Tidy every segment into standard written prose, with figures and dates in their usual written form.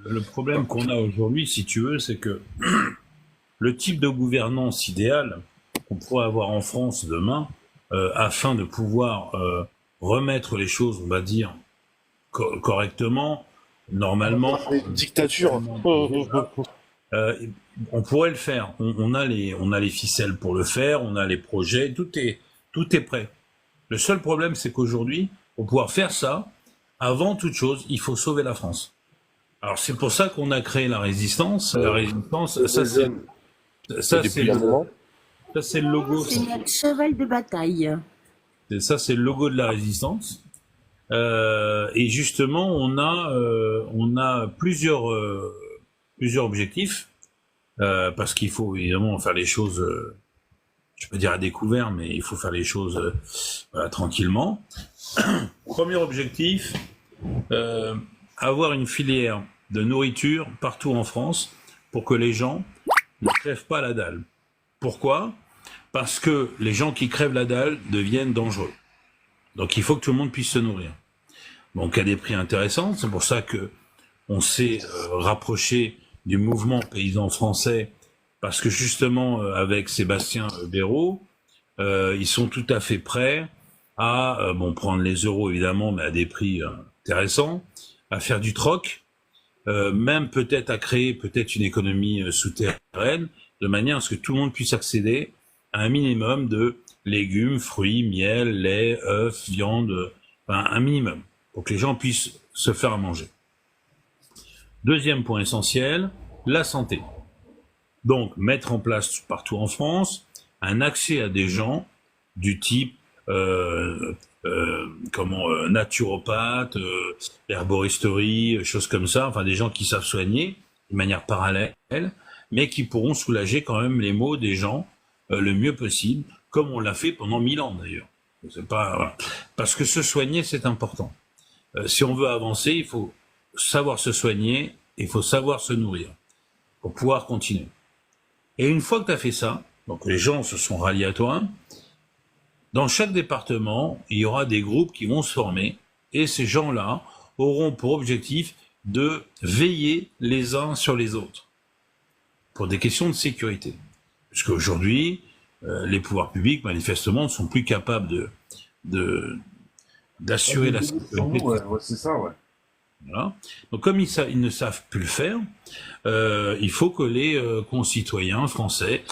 Le problème qu'on a aujourd'hui, si tu veux, c'est que le type de gouvernance idéal qu'on pourrait avoir en France demain, afin de pouvoir remettre les choses, on va dire, correctement, normalement, Une dictature. voilà, euh, on pourrait le faire. On a les ficelles pour le faire, on a les projets, tout est prêt. Le seul problème, c'est qu'aujourd'hui, pour pouvoir faire ça, avant toute chose, il faut sauver la France. Alors c'est pour ça qu'on a créé la résistance. La résistance, Les jeunes. Et ça c'est depuis un le, moment. ça c'est le logo, C'est notre cheval de bataille. ça c'est le logo de la résistance. Et justement, on a plusieurs objectifs parce qu'il faut évidemment faire les choses, je peux dire à découvert, mais il faut faire les choses voilà, tranquillement. Premier objectif, euh, avoir une filière de nourriture partout en France pour que les gens ne crèvent pas la dalle. Pourquoi? Parce que les gens qui crèvent la dalle deviennent dangereux. Donc il faut que tout le monde puisse se nourrir. Donc à des prix intéressants, c'est pour ça que on s'est rapproché du mouvement paysan français, parce que justement avec Sébastien Béraud, ils sont tout à fait prêts à bon prendre les euros évidemment, mais à des prix intéressants, à faire du troc, même peut-être à créer peut-être une économie souterraine, de manière à ce que tout le monde puisse accéder à un minimum de légumes, fruits, miel, lait, œufs, viande, enfin un minimum, pour que les gens puissent se faire à manger. Deuxième point essentiel, la santé. Donc, mettre en place partout en France un accès à des gens du type naturopathe, herboristerie, choses comme ça, enfin des gens qui savent soigner de manière parallèle, mais qui pourront soulager quand même les maux des gens le mieux possible, comme on l'a fait pendant 1000 ans d'ailleurs. C'est pas voilà. Parce que se soigner c'est important. Si on veut avancer, il faut savoir se soigner, il faut savoir se nourrir pour pouvoir continuer. Et une fois que tu as fait ça, donc les gens se sont ralliés à toi, dans chaque département, il y aura des groupes qui vont se former et ces gens-là auront pour objectif de veiller les uns sur les autres pour des questions de sécurité. Parce qu'aujourd'hui, les pouvoirs publics, manifestement, ne sont plus capables d'assurer la sécurité. Ouais, ouais, c'est ça, ouais. Voilà. Donc comme ils ne savent plus le faire, il faut que les concitoyens français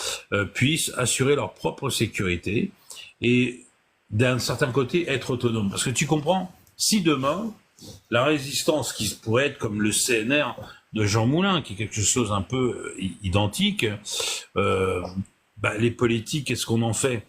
puissent assurer leur propre sécurité et d'un certain côté être autonomes. Parce que tu comprends, si demain, la résistance qui pourrait être comme le CNR de Jean Moulin, qui est quelque chose un peu identique, les politiques, qu'est-ce qu'on en fait?